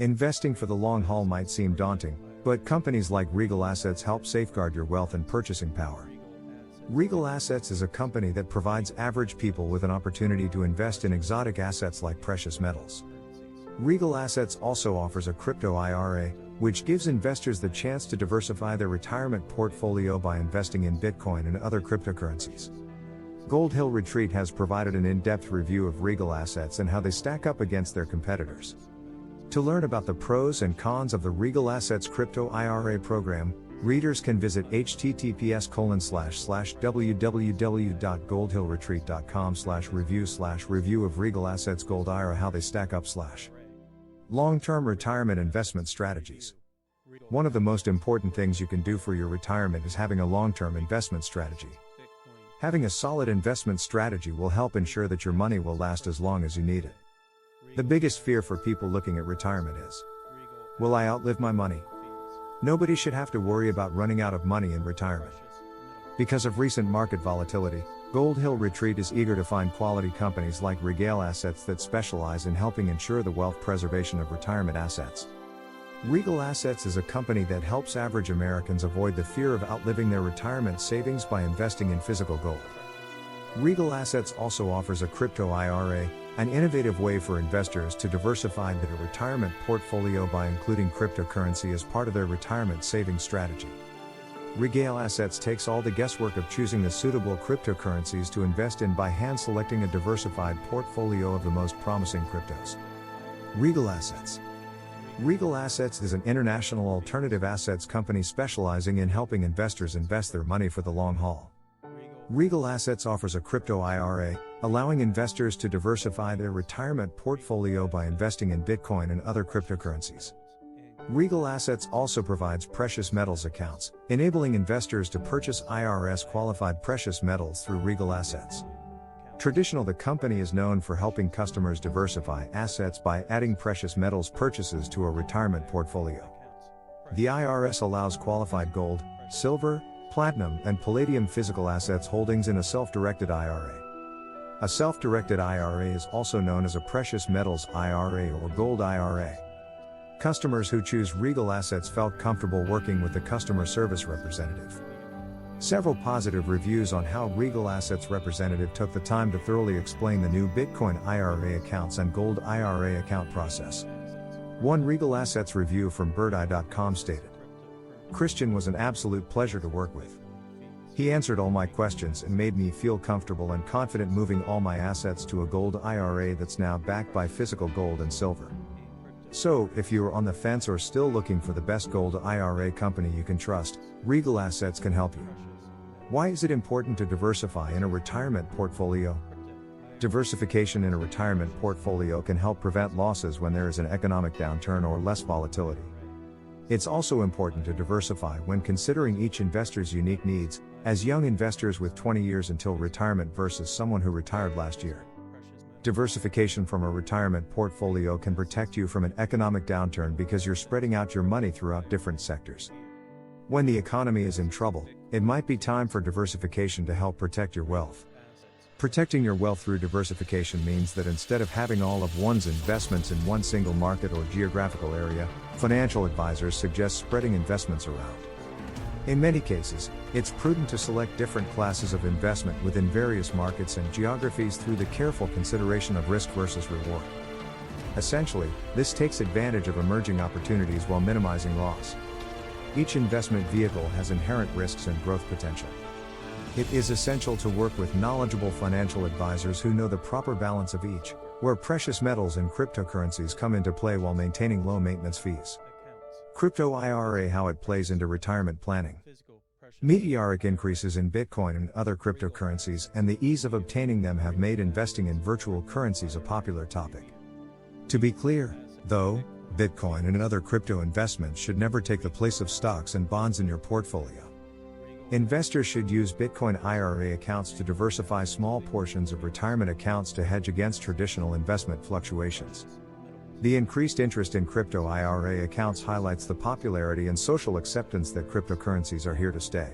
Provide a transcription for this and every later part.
Investing for the long haul might seem daunting, but companies like Regal Assets help safeguard your wealth and purchasing power. Regal Assets is a company that provides average people with an opportunity to invest in exotic assets like precious metals. Regal Assets also offers a crypto IRA, which gives investors the chance to diversify their retirement portfolio by investing in Bitcoin and other cryptocurrencies. Gold Hill Retreat has provided an in-depth review of Regal Assets and how they stack up against their competitors. To learn about the pros and cons of the Regal Assets Crypto IRA program, readers can visit https://www.goldhillretreat.com/review of Regal Assets Gold IRA how they stack up / long-term retirement investment strategies. One of the most important things you can do for your retirement is having a long-term investment strategy. Having a solid investment strategy will help ensure that your money will last as long as you need it. The biggest fear for people looking at retirement is, will I outlive my money? Nobody should have to worry about running out of money in retirement. Because of recent market volatility, Gold Hill Retreat is eager to find quality companies like Regal Assets that specialize in helping ensure the wealth preservation of retirement assets. Regal Assets is a company that helps average Americans avoid the fear of outliving their retirement savings by investing in physical gold. Regal Assets also offers a crypto IRA, an innovative way for investors to diversify their retirement portfolio by including cryptocurrency as part of their retirement savings strategy. Regal Assets takes all the guesswork of choosing the suitable cryptocurrencies to invest in by hand-selecting a diversified portfolio of the most promising cryptos. Regal Assets. Regal Assets is an international alternative assets company specializing in helping investors invest their money for the long haul. Regal Assets offers a crypto IRA, allowing investors to diversify their retirement portfolio by investing in Bitcoin and other cryptocurrencies. Regal Assets also provides precious metals accounts, enabling investors to purchase IRS-qualified precious metals through Regal Assets. The company is known for helping customers diversify assets by adding precious metals purchases to a retirement portfolio. The IRS allows qualified gold, silver, platinum, and palladium physical assets holdings in a self-directed IRA. A self-directed IRA is also known as a precious metals IRA or gold IRA. Customers who choose Regal Assets felt comfortable working with the customer service representative. Several positive reviews on how Regal Assets representative took the time to thoroughly explain the new Bitcoin IRA accounts and gold IRA account process. One Regal Assets review from birdeye.com stated, "Christian was an absolute pleasure to work with. He answered all my questions and made me feel comfortable and confident moving all my assets to a gold IRA that's now backed by physical gold and silver." So, if you are on the fence or still looking for the best gold IRA company you can trust, Regal Assets can help you. Why is it important to diversify in a retirement portfolio? Diversification in a retirement portfolio can help prevent losses when there is an economic downturn or less volatility. It's also important to diversify when considering each investor's unique needs, as young investors with 20 years until retirement versus someone who retired last year. Diversification from a retirement portfolio can protect you from an economic downturn because you're spreading out your money throughout different sectors. When the economy is in trouble, it might be time for diversification to help protect your wealth. Protecting your wealth through diversification means that instead of having all of one's investments in one single market or geographical area, financial advisors suggest spreading investments around. In many cases, it's prudent to select different classes of investment within various markets and geographies through the careful consideration of risk versus reward. Essentially, this takes advantage of emerging opportunities while minimizing loss. Each investment vehicle has inherent risks and growth potential. It is essential to work with knowledgeable financial advisors who know the proper balance of each, where precious metals and cryptocurrencies come into play while maintaining low maintenance fees. Crypto IRA: how it plays into retirement planning. Meteoric increases in Bitcoin and other cryptocurrencies and the ease of obtaining them have made investing in virtual currencies a popular topic. To be clear, though, Bitcoin and other crypto investments should never take the place of stocks and bonds in your portfolio. Investors should use Bitcoin IRA accounts to diversify small portions of retirement accounts to hedge against traditional investment fluctuations. The increased interest in crypto IRA accounts highlights the popularity and social acceptance that cryptocurrencies are here to stay.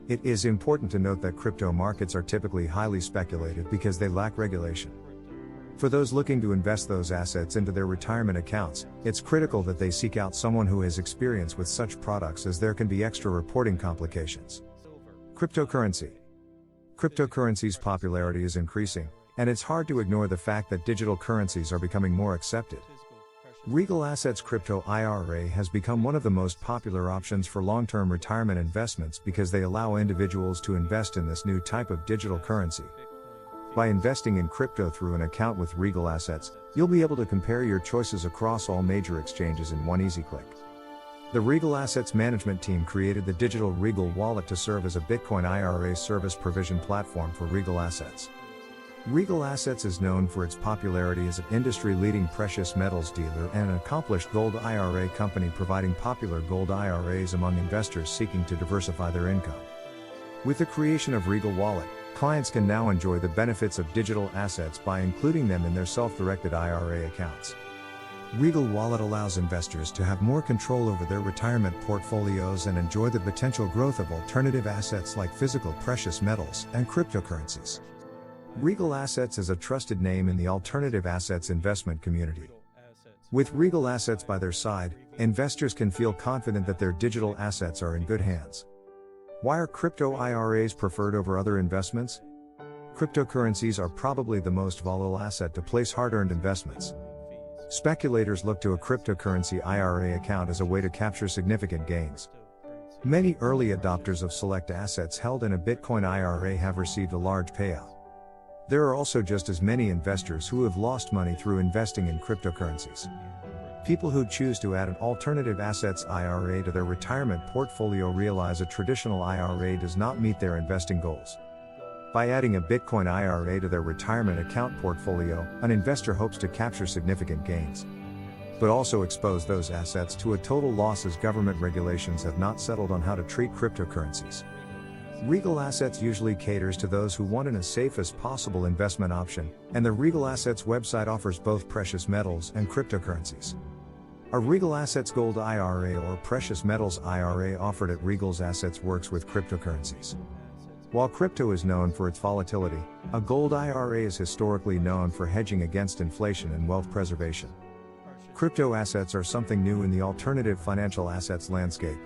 It is important to note that crypto markets are typically highly speculative because they lack regulation. For those looking to invest those assets into their retirement accounts, it's critical that they seek out someone who has experience with such products, as there can be extra reporting complications. Cryptocurrency. Cryptocurrency's popularity is increasing, and it's hard to ignore the fact that digital currencies are becoming more accepted. Regal Assets Crypto IRA has become one of the most popular options for long-term retirement investments because they allow individuals to invest in this new type of digital currency. By investing in crypto through an account with Regal Assets, you'll be able to compare your choices across all major exchanges in one easy click. The Regal Assets management team created the digital Regal wallet to serve as a Bitcoin IRA service provision platform for Regal Assets. Regal Assets is known for its popularity as an industry-leading precious metals dealer and an accomplished gold IRA company, providing popular gold IRAs among investors seeking to diversify their income. With the creation of Regal Wallet, clients can now enjoy the benefits of digital assets by including them in their self-directed IRA accounts. Regal Wallet allows investors to have more control over their retirement portfolios and enjoy the potential growth of alternative assets like physical precious metals and cryptocurrencies. Regal Assets is a trusted name in the alternative assets investment community. With Regal Assets by their side, investors can feel confident that their digital assets are in good hands. Why are crypto IRAs preferred over other investments? Cryptocurrencies are probably the most volatile asset to place hard-earned investments. Speculators look to a cryptocurrency IRA account as a way to capture significant gains. Many early adopters of select assets held in a Bitcoin IRA have received a large payout. There are also just as many investors who have lost money through investing in cryptocurrencies. People who choose to add an alternative assets IRA to their retirement portfolio realize a traditional IRA does not meet their investing goals. By adding a Bitcoin IRA to their retirement account portfolio, an investor hopes to capture significant gains, but also expose those assets to a total loss, as government regulations have not settled on how to treat cryptocurrencies. Regal Assets usually caters to those who want as safe as possible investment option, and the Regal Assets website offers both precious metals and cryptocurrencies. A Regal Assets Gold IRA or Precious Metals IRA offered at Regal Assets works with cryptocurrencies. While crypto is known for its volatility, a gold IRA is historically known for hedging against inflation and wealth preservation. Crypto assets are something new in the alternative financial assets landscape.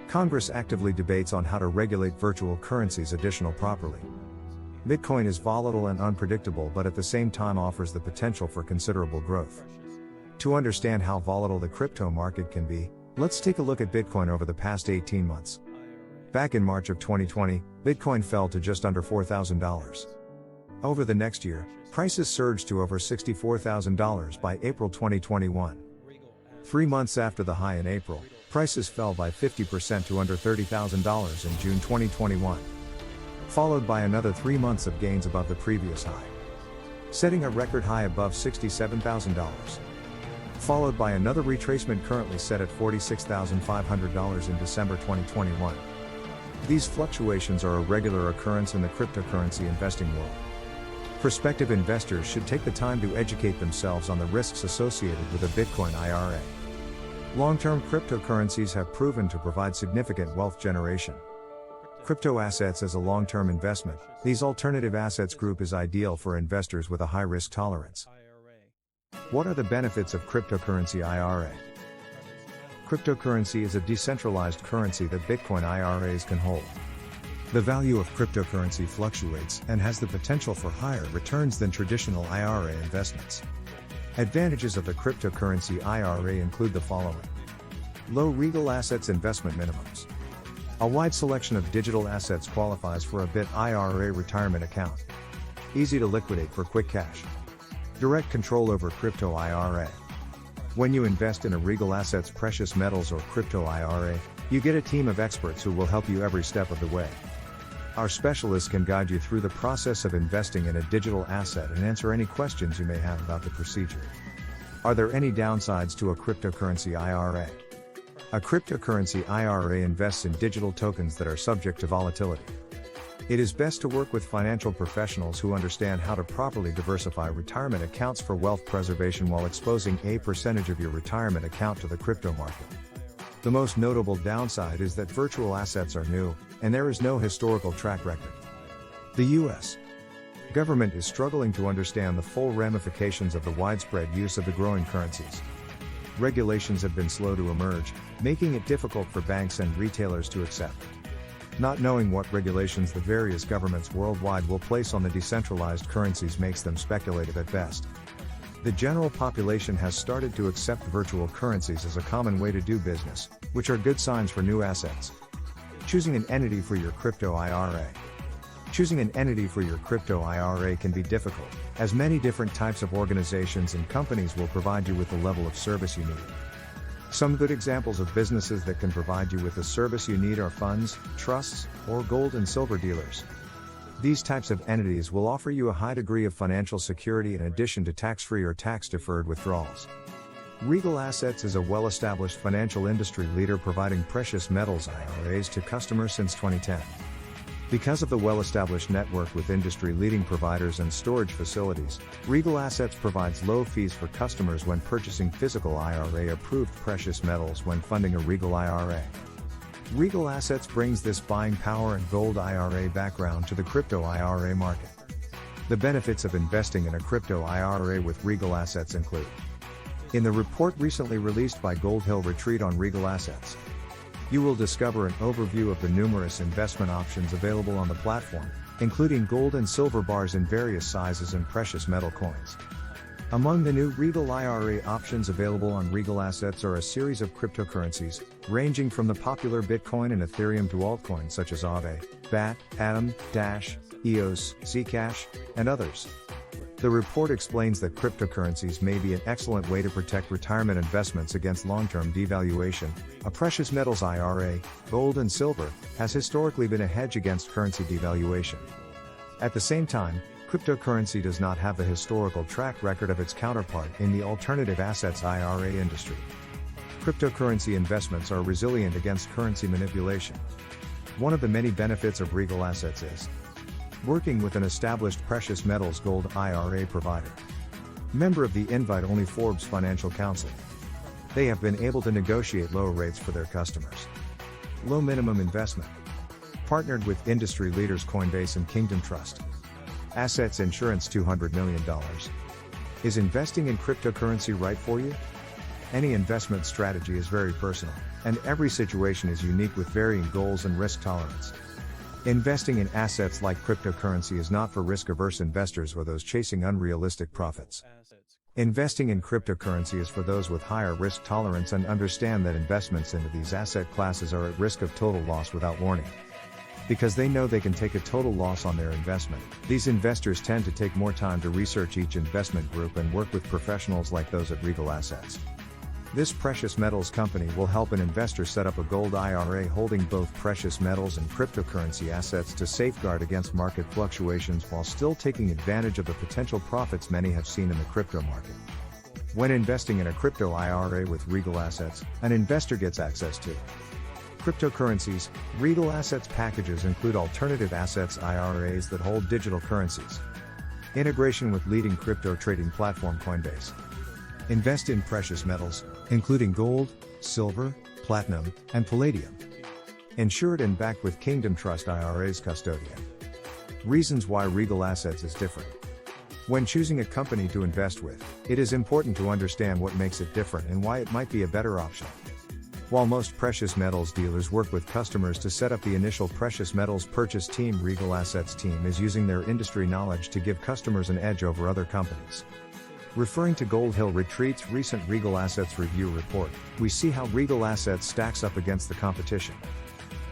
Congress actively debates on how to regulate virtual currencies properly. Bitcoin is volatile and unpredictable, but at the same time offers the potential for considerable growth. To understand how volatile the crypto market can be, let's take a look at Bitcoin over the past 18 months. Back in March of 2020, Bitcoin fell to just under $4,000. Over the next year, prices surged to over $64,000 by April 2021. 3 months after the high in April, prices fell by 50% to under $30,000 in June 2021. Followed by another 3 months of gains above the previous high, setting a record high above $67,000. Followed by another retracement currently set at $46,500 in December 2021. These fluctuations are a regular occurrence in the cryptocurrency investing world. Prospective investors should take the time to educate themselves on the risks associated with a Bitcoin IRA. Long-term cryptocurrencies have proven to provide significant wealth generation. Crypto assets as a long-term investment, these alternative assets group is ideal for investors with a high risk tolerance. What are the benefits of cryptocurrency IRA? Cryptocurrency is a decentralized currency that Bitcoin IRAs can hold. The value of cryptocurrency fluctuates and has the potential for higher returns than traditional IRA investments. Advantages of the cryptocurrency IRA include the following. Low Regal Assets investment minimums. A wide selection of digital assets qualifies for a BIT IRA retirement account. Easy to liquidate for quick cash. Direct control over crypto IRA. When you invest in a Regal Assets precious metals or crypto IRA, you get a team of experts who will help you every step of the way. Our specialists can guide you through the process of investing in a digital asset and answer any questions you may have about the procedure. Are there any downsides to a cryptocurrency IRA? A cryptocurrency IRA invests in digital tokens that are subject to volatility. It is best to work with financial professionals who understand how to properly diversify retirement accounts for wealth preservation while exposing a percentage of your retirement account to the crypto market. The most notable downside is that virtual assets are new, and there is no historical track record. The U.S. Government is struggling to understand the full ramifications of the widespread use of the growing currencies. Regulations have been slow to emerge, making it difficult for banks and retailers to accept. Not knowing what regulations the various governments worldwide will place on the decentralized currencies makes them speculative at best. The general population has started to accept virtual currencies as a common way to do business, which are good signs for new assets. Choosing an entity for your crypto IRA. Choosing an entity for your crypto IRA can be difficult, as many different types of organizations and companies will provide you with the level of service you need. Some good examples of businesses that can provide you with the service you need are funds, trusts, or gold and silver dealers. These types of entities will offer you a high degree of financial security in addition to tax-free or tax-deferred withdrawals. Regal Assets is a well-established financial industry leader providing precious metals IRAs to customers since 2010. Because of the well-established network with industry-leading providers and storage facilities, Regal Assets provides low fees for customers when purchasing physical IRA-approved precious metals when funding a Regal IRA. Regal Assets brings this buying power and gold IRA background to the crypto IRA market. The benefits of investing in a crypto IRA with Regal Assets include: in the report recently released by Gold Hill Retreat on Regal Assets, you will discover an overview of the numerous investment options available on the platform, including gold and silver bars in various sizes and precious metal coins. Among the new Regal IRA options available on Regal Assets are a series of cryptocurrencies, ranging from the popular Bitcoin and Ethereum to altcoins such as Aave, BAT, Atom, Dash, EOS, Zcash, and others. The report explains that cryptocurrencies may be an excellent way to protect retirement investments against long-term devaluation. A precious metals IRA, gold and silver, has historically been a hedge against currency devaluation. At the same time, cryptocurrency does not have the historical track record of its counterpart in the alternative assets IRA industry. Cryptocurrency investments are resilient against currency manipulation. One of the many benefits of Regal Assets is working with an established precious metals gold IRA provider. Member of the invite-only Forbes Financial Council. They have been able to negotiate low rates for their customers. Low minimum investment. Partnered with industry leaders Coinbase and Kingdom Trust. Assets insurance $200 million. Is investing in cryptocurrency right for you? Any investment strategy is very personal, and every situation is unique with varying goals and risk tolerance. Investing in assets like cryptocurrency is not for risk-averse investors or those chasing unrealistic profits. Investing in cryptocurrency is for those with higher risk tolerance and understand that investments into these asset classes are at risk of total loss without warning. Because they know they can take a total loss on their investment, these investors tend to take more time to research each investment group and work with professionals like those at Regal Assets. This precious metals company will help an investor set up a gold IRA holding both precious metals and cryptocurrency assets to safeguard against market fluctuations while still taking advantage of the potential profits many have seen in the crypto market. When investing in a crypto IRA with Regal Assets, an investor gets access to cryptocurrencies. Regal Assets packages include alternative assets IRAs that hold digital currencies. Integration with leading crypto trading platform Coinbase. Invest in precious metals, including gold, silver, platinum, and palladium. Insured and backed with Kingdom Trust IRA's custodian. Reasons why Regal Assets is different. When choosing a company to invest with, it is important to understand what makes it different and why it might be a better option. While most precious metals dealers work with customers to set up the initial precious metals purchase team, Regal Assets team is using their industry knowledge to give customers an edge over other companies. Referring to Gold Hill Retreat's recent Regal Assets review report, we see how Regal Assets stacks up against the competition.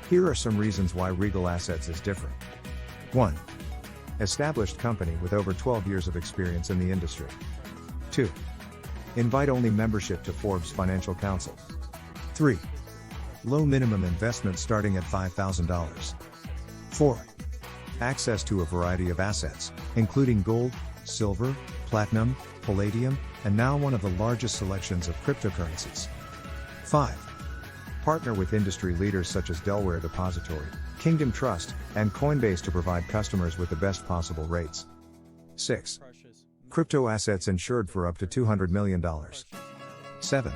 Here are some reasons why Regal Assets is different. 1. Established company with over 12 years of experience in the industry. 2. Invite-only membership to Forbes Financial Council. 3. Low minimum investment starting at $5,000. 4. Access to a variety of assets, including gold, silver, platinum, palladium, and now one of the largest selections of cryptocurrencies. 5. Partner with industry leaders such as Delaware Depository, Kingdom Trust, and Coinbase to provide customers with the best possible rates. 6. Crypto assets insured for up to $200 million. 7.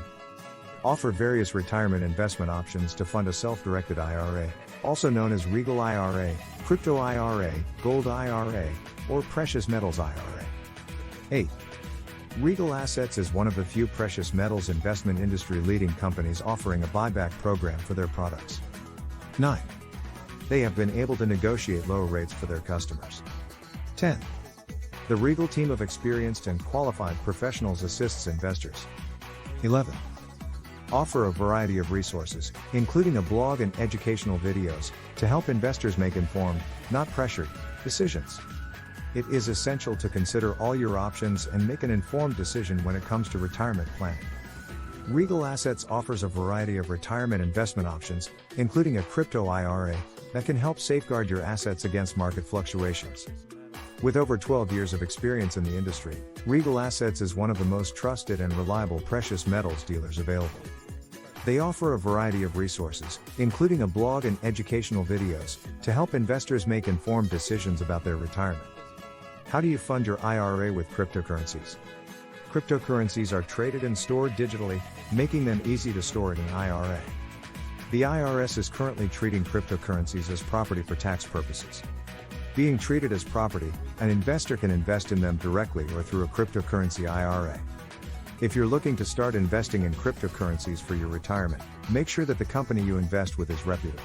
Offer various retirement investment options to fund a self-directed IRA, also known as Regal IRA, Crypto IRA, Gold IRA, or precious metals IRA. 8. Regal Assets is one of the few precious metals investment industry leading companies offering a buyback program for their products. 9. They have been able to negotiate low rates for their customers. 10. The Regal team of experienced and qualified professionals assists investors. 11. Offer a variety of resources, including a blog and educational videos, to help investors make informed, not pressured, decisions. It is essential to consider all your options and make an informed decision when it comes to retirement planning. Regal Assets offers a variety of retirement investment options, including a crypto IRA, that can help safeguard your assets against market fluctuations. With over 12 years of experience in the industry, Regal Assets is one of the most trusted and reliable precious metals dealers available. They offer a variety of resources, including a blog and educational videos, to help investors make informed decisions about their retirement. How do you fund your IRA with cryptocurrencies? Cryptocurrencies are traded and stored digitally, making them easy to store in an IRA. The IRS is currently treating cryptocurrencies as property for tax purposes. Being treated as property, an investor can invest in them directly or through a cryptocurrency IRA. If you're looking to start investing in cryptocurrencies for your retirement, make sure that the company you invest with is reputable.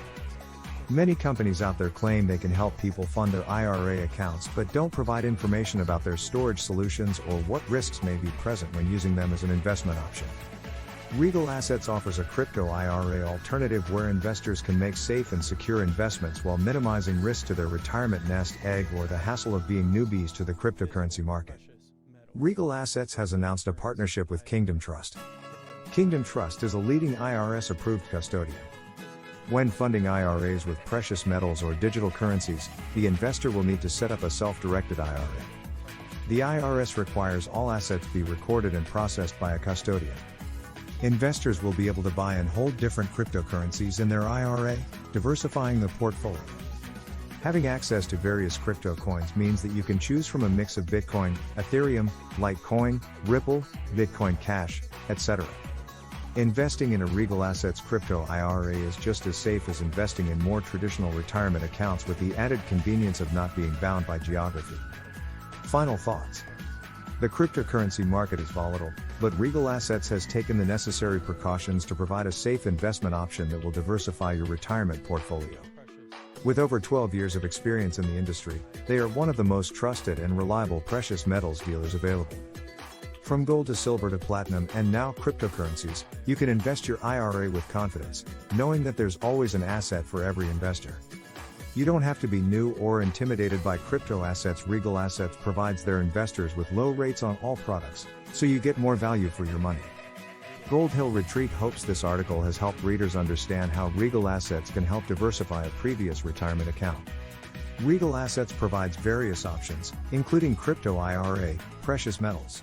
Many companies out there claim they can help people fund their IRA accounts but don't provide information about their storage solutions or what risks may be present when using them as an investment option. Regal Assets offers a crypto IRA alternative where investors can make safe and secure investments while minimizing risk to their retirement nest egg or the hassle of being newbies to the cryptocurrency market. Regal Assets has announced a partnership with Kingdom Trust. Kingdom Trust is a leading IRS-approved custodian. When funding IRAs with precious metals or digital currencies, the investor will need to set up a self-directed IRA. The IRS requires all assets be recorded and processed by a custodian. Investors will be able to buy and hold different cryptocurrencies in their IRA, diversifying the portfolio. Having access to various crypto coins means that you can choose from a mix of Bitcoin, Ethereum, Litecoin, Ripple, Bitcoin Cash, etc. Investing in a Regal Assets crypto IRA is just as safe as investing in more traditional retirement accounts with the added convenience of not being bound by geography. Final thoughts. The cryptocurrency market is volatile, but Regal Assets has taken the necessary precautions to provide a safe investment option that will diversify your retirement portfolio. With over 12 years of experience in the industry, they are one of the most trusted and reliable precious metals dealers available. From gold to silver to platinum and now cryptocurrencies, you can invest your IRA with confidence, knowing that there's always an asset for every investor. You don't have to be new or intimidated by crypto assets. Regal Assets provides their investors with low rates on all products, so you get more value for your money. Gold Hill Retreat hopes this article has helped readers understand how Regal Assets can help diversify a previous retirement account. Regal Assets provides various options, including crypto IRA, precious metals,